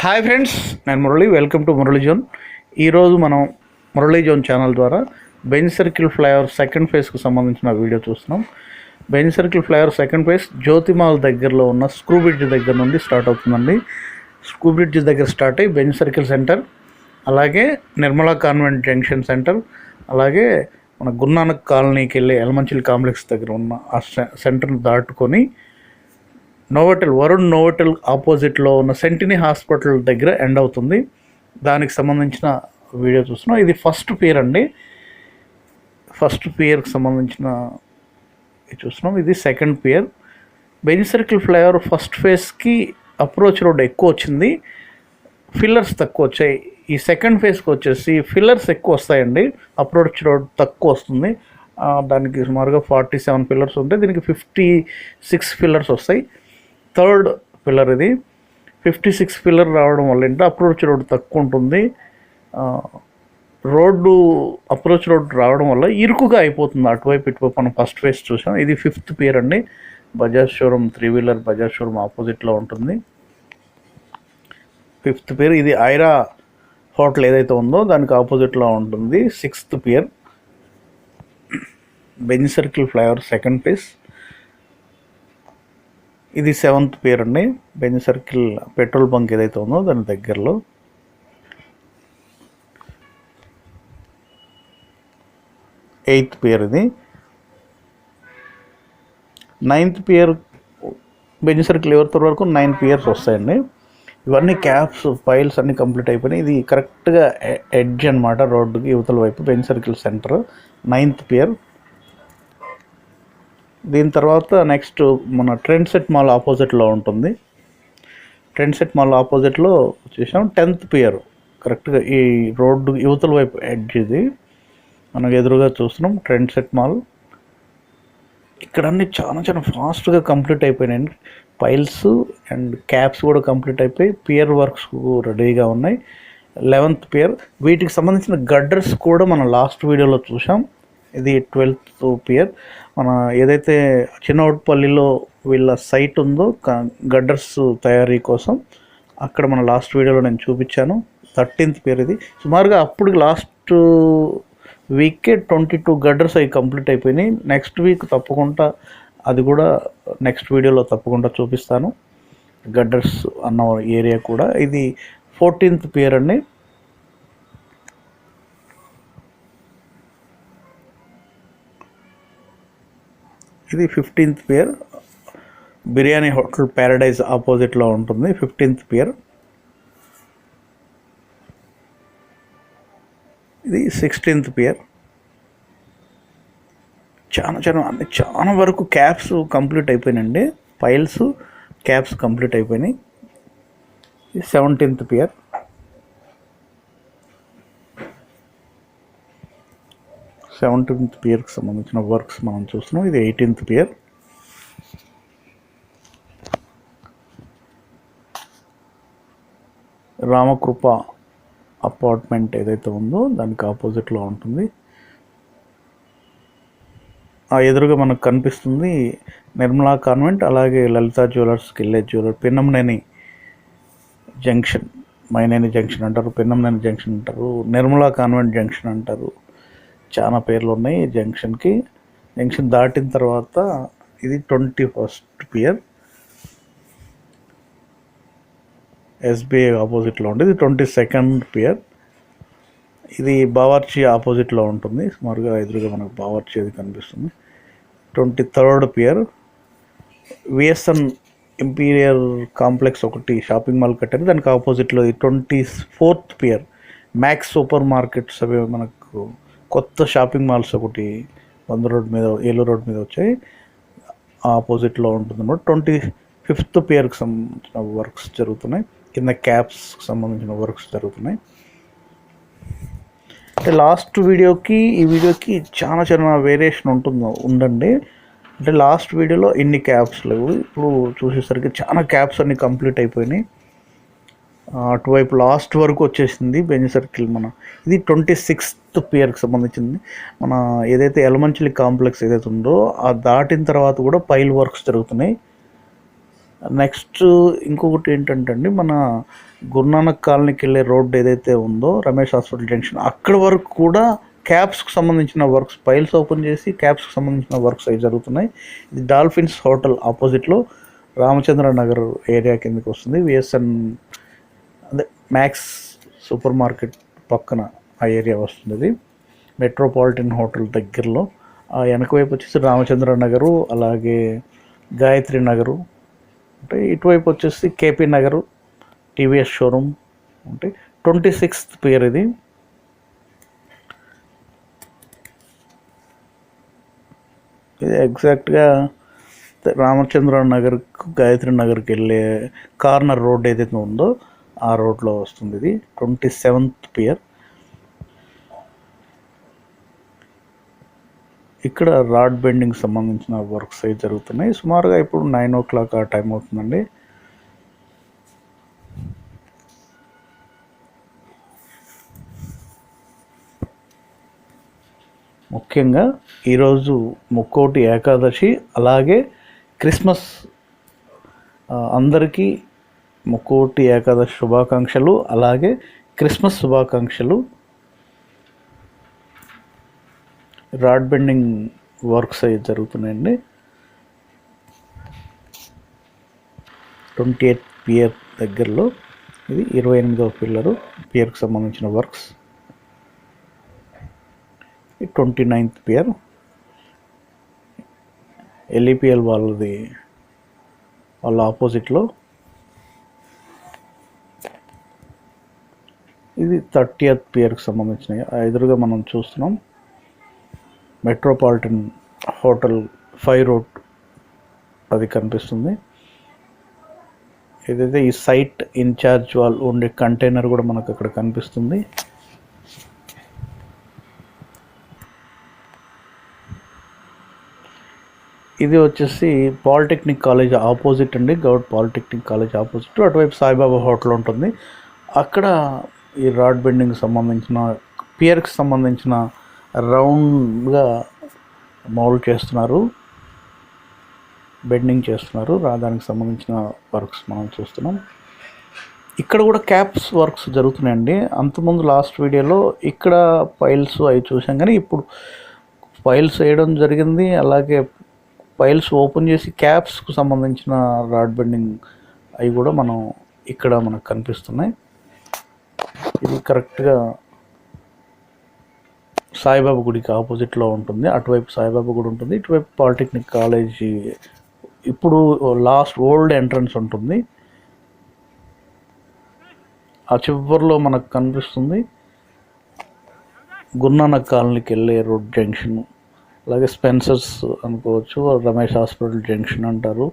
Hi friends, నేను Murali. Welcome to Murali zone. ఈరోజు మనం మురళి జోన్ ఛానల్ ద్వారా బెంజ్ సర్కిల్ ఫ్లైఓవర్ సెకండ్ ఫేజ్కు సంబంధించిన వీడియో చూస్తున్నాం. Benz circle flyover second phase జ్యోతిమాల్ దగ్గరలో ఉన్న స్క్రూ బ్రిడ్జ్ దగ్గర నుండి స్టార్ట్ అవుతుందండి. స్క్రూ బ్రిడ్జ్ దగ్గర స్టార్ట్ అయ్యి బెంజ్ సర్కిల్ సెంటర్, అలాగే నిర్మలా కాన్వెంట్ జంక్షన్ సెంటర్, అలాగే మన గురునానక్ కాలనీకి వెళ్ళే ఎలమంచిల్ కాంప్లెక్స్ దగ్గర ఉన్న ఆ సెంటర్ని దాటుకొని నోవోటెల్, వరుణ్ నోవోటెల్ ఆపోజిట్లో ఉన్న సెంటినీ హాస్పిటల్ దగ్గర ఎండ్ అవుతుంది. దానికి సంబంధించిన వీడియో చూస్తున్నాం. ఇది ఫస్ట్ పియర్ అండి. ఫస్ట్ పియర్కి సంబంధించిన చూస్తున్నాం. ఇది second pier. Benz circle flyover first ఫేజ్కి అప్రోచ్ రోడ్ ఎక్కువ వచ్చింది, ఫిల్లర్స్ తక్కువ వచ్చాయి. ఈ సెకండ్ ఫేజ్కి వచ్చేసి ఫిల్లర్స్ ఎక్కువ వస్తాయండి, అప్రోచ్ రోడ్ తక్కువ వస్తుంది. దానికి సుమారుగా 47 ఫిల్లర్స్ ఉంటాయి, దీనికి 56 ఫిల్లర్స్ వస్తాయి. థర్డ్ పిల్లర్ ఇది. 56 పిల్లర్ రావడం వల్ల ఏంటంటే అప్రోచ్ రోడ్ తక్కువ ఉంటుంది. రోడ్డు అప్రోచ్ రోడ్ రావడం వల్ల ఇరుకుగా అయిపోతుంది అటువైపు ఇటువైపు. మనం ఫస్ట్ ఫేజ్ చూసాం. ఇది ఫిఫ్త్ పియర్ అండి. Bajaj showroom, 3 wheeler Bajaj showroom ఆపోజిట్లో ఉంటుంది. Fifth pier. ఇది ఐరా హోటల్ ఏదైతే ఉందో దానికి ఆపోజిట్లో ఉంటుంది. Sixth pier. Benz circle flyover second phase. ఇది సెవెంత్ పియర్ అండి. బెంజ్ సర్కిల్ పెట్రోల్ బంక్ ఏదైతే ఉందో దాని దగ్గరలో. ఎయిత్ పియర్ ఇది. Ninth pier. బెంజ్ సర్కిల్ ఎవరితో వరకు 9 పియర్స్ వస్తాయండి. ఇవన్నీ క్యాప్స్, ఫైల్స్ అన్నీ కంప్లీట్ అయిపోయినాయి. ఇది కరెక్ట్గా ఎడ్జ్ అనమాట రోడ్డుకి యువతల వైపు. Benz circle centre 9th pier. దీని తర్వాత నెక్స్ట్ మన ట్రెండ్ సెట్ మాల్ ఆపోజిట్లో ఉంటుంది. ట్రెండ్ సెట్ మాల్ ఆపోజిట్లో వచ్చేసాం. 10th pear. కరెక్ట్గా ఈ రోడ్డు యువతల వైపు ఎడ్జ్ ఇది మనకు ఎదురుగా చూస్తున్నాం. Trend set mall. ఇక్కడ అన్నీ చాలా ఫాస్ట్గా కంప్లీట్ అయిపోయినాయి. ఫైల్స్ అండ్ క్యాప్స్ కూడా కంప్లీట్ అయిపోయి పియర్ వర్క్స్ రెడీగా ఉన్నాయి. 11th pear. వీటికి సంబంధించిన గడ్డర్స్ కూడా మనం లాస్ట్ వీడియోలో చూసాం. ఇది 12th పియర్. మన ఏదైతే చిన్నవట్పల్లిలో వీళ్ళ సైట్ ఉందో గడ్డర్స్ తయారీ కోసం, అక్కడ మన లాస్ట్ వీడియోలో నేను చూపించాను. 13th పియర్ ఇది. సుమారుగా అప్పుడు లాస్ట్ వీకే 22 గడ్డర్స్ అవి కంప్లీట్ అయిపోయినాయి. నెక్స్ట్ వీక్ తప్పకుండా అది కూడా నెక్స్ట్ వీడియోలో తప్పకుండా చూపిస్తాను, గడ్డర్స్ అన్న ఏరియా కూడా. ఇది 14th పియర్ అండి. ఇది 15th pear. Biryani hotel Paradise ఆపోజిట్లో ఉంటుంది 15th పియర్. ఇది 16th పియర్. చాలా వరకు క్యాప్స్ కంప్లీట్ అయిపోయినాయండి. ఫైల్స్, క్యాప్స్ కంప్లీట్ అయిపోయినాయి. ఇది 17th పియర్. 17th పియర్కి సంబంధించిన వర్క్స్ మనం చూస్తున్నాం. ఇది 18th పియర్. రామకృప అపార్ట్మెంట్ ఏదైతే ఉందో దానికి ఆపోజిట్లో ఉంటుంది. ఆ ఎదురుగా మనకు కనిపిస్తుంది నిర్మలా కాన్వెంట్, అలాగే లలితా జ్యువెలర్స్కి వెళ్ళే jeweller. Pinnamaneni junction, Myneni junction అంటారు, పిన్నంనేని జంక్షన్ అంటారు, నిర్మలా కాన్వెంట్ జంక్షన్ అంటారు. చాలా పేర్లు ఉన్నాయి జంక్షన్కి. జంక్షన్ దాటిన తర్వాత ఇది 21st పియర్. ఎస్బీఐ ఆపోజిట్లో ఉంటుంది. 22nd pear. ఇది బావర్చి ఆపోజిట్లో ఉంటుంది. సుమారుగా ఎదురుగా మనకు బావర్చి అది కనిపిస్తుంది. 23rd pier. VSN imperial complex ఒకటి షాపింగ్ మాల్ కట్టారు, దానికి ఆపోజిట్లో 24th pear. Max super markets అవి మనకు కొత్త షాపింగ్ మాల్స్ ఒకటి బంద్ రోడ్ మీద, ఏలూరు రోడ్ మీద వచ్చాయి, ఆపోజిట్లో ఉంటుంది అన్నమాట. 25th పియర్కి సంబంధించిన వర్క్స్ జరుగుతున్నాయి. కింద క్యాప్స్కి సంబంధించిన వర్క్స్ జరుగుతున్నాయి. అంటే లాస్ట్ వీడియోకి ఈ వీడియోకి చాలా వేరియేషన్ ఉందండి. అంటే లాస్ట్ వీడియోలో ఇన్ని క్యాప్స్ లేవు, ఇప్పుడు చూసేసరికి చాలా క్యాప్స్ అన్నీ కంప్లీట్ అయిపోయినాయి. అటువైపు లాస్ట్ వరకు వచ్చేసింది బెంజ్ సర్కిల్. ఇది 26th పియర్కి సంబంధించింది. మన ఏదైతే ఎలమంచిలి కాంప్లెక్స్ ఏదైతే ఉందో ఆ దాటిన తర్వాత కూడా పైల్ వర్క్స్ జరుగుతున్నాయి. నెక్స్ట్ ఇంకొకటి ఏంటంటే అండి, మన గురునానక్ కాలనీకి వెళ్ళే రోడ్డు ఏదైతే ఉందో రమేష్ హాస్పిటల్ జంక్షన్, అక్కడ వరకు కూడా క్యాబ్స్కి సంబంధించిన వర్క్స్, పైల్స్ ఓపెన్ చేసి క్యాబ్స్కి సంబంధించిన వర్క్స్ అవి జరుగుతున్నాయి. ఇది డాల్ఫిన్స్ హోటల్ ఆపోజిట్లో రామచంద్ర నగర్ ఏరియా కిందకి వస్తుంది. విఎస్ఎన్ అదే మ్యాక్స్ సూపర్ మార్కెట్ పక్కన ఆ ఏరియా వస్తుంది. ఇది మెట్రోపాలిటన్ హోటల్ దగ్గరలో. ఆ వెనక వైపు వచ్చేసి రామచంద్ర నగరు, అలాగే గాయత్రి నగరు అంటే, ఇటువైపు వచ్చేసి కేపీ నగరు, టీవీఎస్ షోరూమ్ అంటే 26th పియర్ ఇది. ఇది ఎగ్జాక్ట్గా రామచంద్ర నగర్కు గాయత్రి నగర్కి వెళ్ళే కార్నర్ రోడ్ ఏదైతే ఉందో ఆ రోడ్లో వస్తుంది. ఇది 27th పియర్. ఇక్కడ రాడ్ బెండింగ్ సంబంధించిన వర్క్స్ అయితే జరుగుతున్నాయి. సుమారుగా ఇప్పుడు 9 o'clock ఆ టైం అవుతుందండి. ముఖ్యంగా ఈరోజు ముక్కోటి ఏకాదశి, అలాగే క్రిస్మస్. అందరికీ ముక్కోటి ఏకాదశి శుభాకాంక్షలు, అలాగే క్రిస్మస్ శుభాకాంక్షలు. రాడ్ బెండింగ్ వర్క్స్ అయితే జరుగుతున్నాయండి. 28th పియర్ దగ్గరలో. ఇది 28వ పియర్కి సంబంధించిన వర్క్స్. 29th పియర్ ఎల్ఈపిఎల్ వాళ్ళ ఆపోజిట్లో. ఇది 30th పియర్కి సంబంధించినవి. ఎదురుగా మనం చూస్తున్నాం మెట్రోపాలిటన్ హోటల్ 5 road అది కనిపిస్తుంది. ఏదైతే ఈ సైట్ ఇన్ఛార్జ్ వాళ్ళు ఉండే కంటైనర్ కూడా మనకు అక్కడ కనిపిస్తుంది. ఇది వచ్చేసి పాలిటెక్నిక్ కాలేజ్ ఆపోజిట్ అండి, గౌడ్ పాలిటెక్నిక్ కాలేజ్ ఆపోజిట్. అటువైపు సాయిబాబా హోటల్ ఉంటుంది. అక్కడ ఈ రాడ్ బెండింగ్ సంబంధించిన పియర్కి సంబంధించిన రౌండ్గా మౌల్డ్ చేస్తున్నారు, బెండింగ్ చేస్తున్నారు. దానికి సంబంధించిన వర్క్స్ మనం చూస్తున్నాం. ఇక్కడ కూడా క్యాప్స్ వర్క్స్ జరుగుతున్నాయండి. అంతకుముందు లాస్ట్ వీడియోలో ఇక్కడ పైల్స్ అవి చూసాం, కానీ ఇప్పుడు పైల్స్ వేయడం జరిగింది. అలాగే పైల్స్ ఓపెన్ చేసి క్యాప్స్కు సంబంధించిన రాడ్ బెండింగ్ అవి కూడా ఇక్కడ మనకు కనిపిస్తున్నాయి. ఇది కరెక్ట్గా సాయిబాబా గుడికి ఆపోజిట్లో ఉంటుంది. అటువైపు సాయిబాబా గుడి ఉంటుంది, ఇటువైపు పాలిటెక్నిక్ కాలేజీ. ఇప్పుడు లాస్ట్ ఓల్డ్ ఎంట్రన్స్ ఉంటుంది. ఆ చివరిలో మనకు కనిపిస్తుంది గురునానక్ కాలనీకి వెళ్ళే రోడ్ జంక్షన్. అలాగే స్పెన్సర్స్ అనుకోవచ్చు, రమేష్ హాస్పిటల్ జంక్షన్ అంటారు,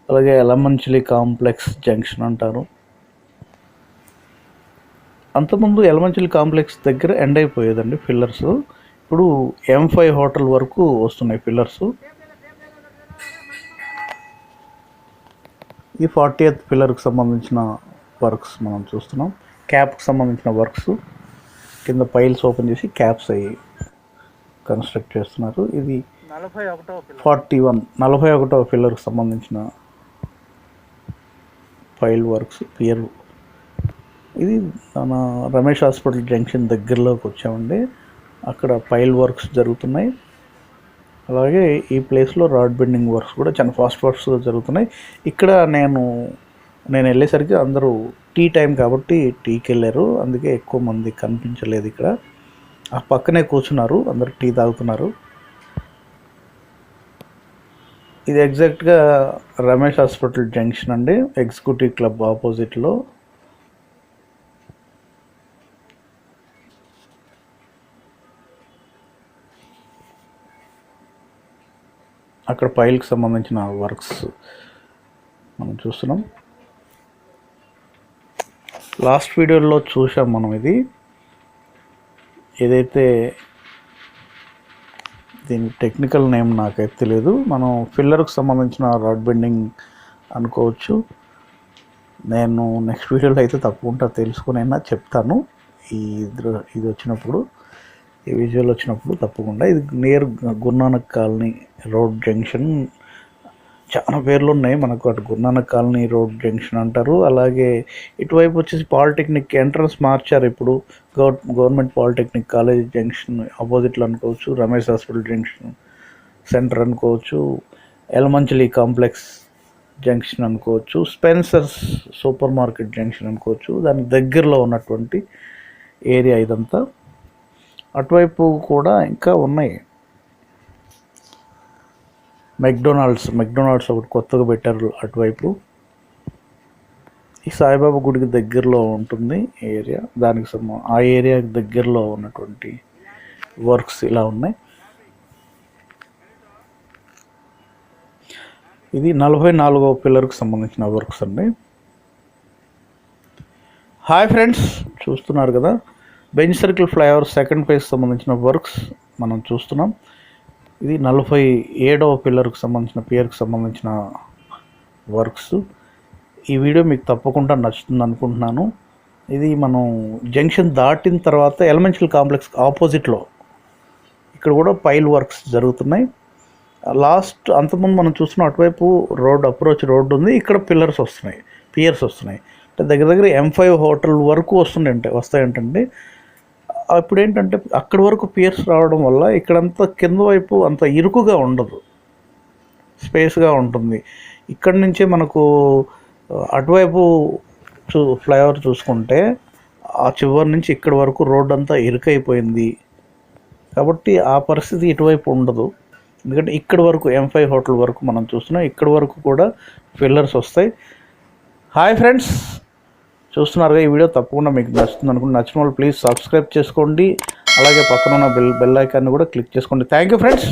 అలాగే ఎలమంచిలి కాంప్లెక్స్ జంక్షన్ అంటారు. అంతకుముందు ఎలమంచిలి కాంప్లెక్స్ దగ్గర ఎండ్ అయిపోయేదండి ఫిల్లర్స్. ఇప్పుడు M5 హోటల్ వరకు వస్తున్నాయి ఫిల్లర్స్. ఈ 40th పిల్లర్కి సంబంధించిన వర్క్స్ మనం చూస్తున్నాం. క్యాప్కి సంబంధించిన వర్క్స్, కింద పైల్స్ ఓపెన్ చేసి క్యాప్స్ అయ్యి కన్స్ట్రక్ట్ చేస్తున్నారు. ఇది 41వ పిల్లర్కి సంబంధించిన పైల్ వర్క్స్ పియర్. ఇది మన రమేష్ హాస్పిటల్ జంక్షన్ దగ్గరలోకి వచ్చామండి. అక్కడ పైల్ వర్క్స్ జరుగుతున్నాయి. అలాగే ఈ ప్లేస్లో రాడ్ బెండింగ్ వర్క్స్ కూడా చాలా ఫాస్ట్గా జరుగుతున్నాయి. ఇక్కడ నేను వెళ్ళేసరికి అందరూ టీ టైం కాబట్టి టీకి వెళ్ళారు, అందుకే ఎక్కువ మంది కనిపించలేదు. ఇక్కడ ఆ పక్కనే కూర్చున్నారు, అందరు టీ తాగుతున్నారు. ఇది ఎగ్జాక్ట్గా రమేష్ హాస్పిటల్ జంక్షన్ అండి, ఎగ్జిక్యూటివ్ క్లబ్ ఆపోజిట్లో. అక్కడ పైల్కి సంబంధించిన వర్క్స్ మనం చూస్తున్నాం. లాస్ట్ వీడియోలో చూసాం మనం. ఇది ఏదైతే దీని టెక్నికల్ నేమ్ నాకైతే తెలియదు, మనం ఫిల్లర్కి సంబంధించిన రాడ్ బెండింగ్ అనుకోవచ్చు. నేను నెక్స్ట్ వీడియోలో అయితే తప్పకుండా తెలుసుకునైనా చెప్తాను. ఇది వచ్చినప్పుడు, ఈ విజువల్ వచ్చినప్పుడు తప్పకుండా. ఇది near Guru Nanak colony road junction, చాలా పేర్లు ఉన్నాయి మనకు. అటు గురునానక్ కాలనీ రోడ్ జంక్షన్ అంటారు. అలాగే ఇటువైపు వచ్చేసి పాలిటెక్నిక్ ఎంట్రన్స్ మార్చారు ఇప్పుడు. గవర్నమెంట్ పాలిటెక్నిక్ కాలేజ్ జంక్షన్ ఆపోజిట్లో అనుకోవచ్చు. రమేష్ హాస్పిటల్ జంక్షన్ సెంటర్ అనుకోవచ్చు. ఎలమంచిలి కాంప్లెక్స్ జంక్షన్ అనుకోవచ్చు. స్పెన్సర్స్ సూపర్ మార్కెట్ జంక్షన్ అనుకోవచ్చు. దానికి దగ్గరలో ఉన్నటువంటి ఏరియా ఇదంతా. అటువైపు కూడా ఇంకా ఉన్నాయి. మెక్డొనాల్డ్స్ ఒకటి కొత్తగా పెట్టారు అటువైపు. ఈ సాయిబాబా గుడికి దగ్గరలో ఉంటుంది ఏరియా. ఆ ఏరియాకి దగ్గరలో ఉన్నటువంటి వర్క్స్ ఇలా ఉన్నాయి. ఇది 44వ పిల్లర్కి సంబంధించిన వర్క్స్ అండి. హాయ్ ఫ్రెండ్స్, చూస్తున్నారు కదా, Benz circle flyover second phase సంబంధించిన వర్క్స్ మనం చూస్తున్నాం. ఇది 47వ పిల్లర్కి సంబంధించిన వర్క్స్. ఈ వీడియో మీకు తప్పకుండా నచ్చుతుంది అనుకుంటున్నాను. ఇది మనం జంక్షన్ దాటిన తర్వాత ఎలమెంటల్ కాంప్లెక్స్ ఆపోజిట్లో ఇక్కడ కూడా పైల్ వర్క్స్ జరుగుతున్నాయి. అంతకుముందు మనం చూస్తున్నాం అటువైపు అప్రోచ్ రోడ్డు ఉంది. ఇక్కడ పియర్స్ వస్తున్నాయి. అంటే దగ్గర M5 హోటల్ వరకు వస్తాయంటండి. ఇప్పుడు ఏంటంటే అక్కడి వరకు పియర్స్ రావడం వల్ల ఇక్కడంతా కింద వైపు అంత ఇరుకుగా ఉండదు, స్పేస్గా ఉంటుంది. ఇక్కడి నుంచే మనకు అటువైపు ఫ్లైఓవర్ చూసుకుంటే ఆ చివరి నుంచి ఇక్కడి వరకు రోడ్ అంతా ఇరుకైపోయింది. కాబట్టి ఆ పరిస్థితి ఇటువైపు ఉండదు. ఎందుకంటే ఇక్కడి వరకు M5 హోటల్ వరకు మనం చూస్తున్నాం. ఇక్కడి వరకు కూడా పిల్లర్స్ వస్తాయి. హాయ్ ఫ్రెండ్స్, చూస్తున్నారుగా, ఈ వీడియో తప్పకుండా మీకు నచ్చుతుంది అనుకుంటే నచ్చిన వాళ్ళు ప్లీజ్ సబ్స్క్రైబ్ చేసుకోండి. అలాగే పక్కన ఉన్న బెల్ ఐకాన్ని కూడా క్లిక్ చేసుకోండి. Thank you friends.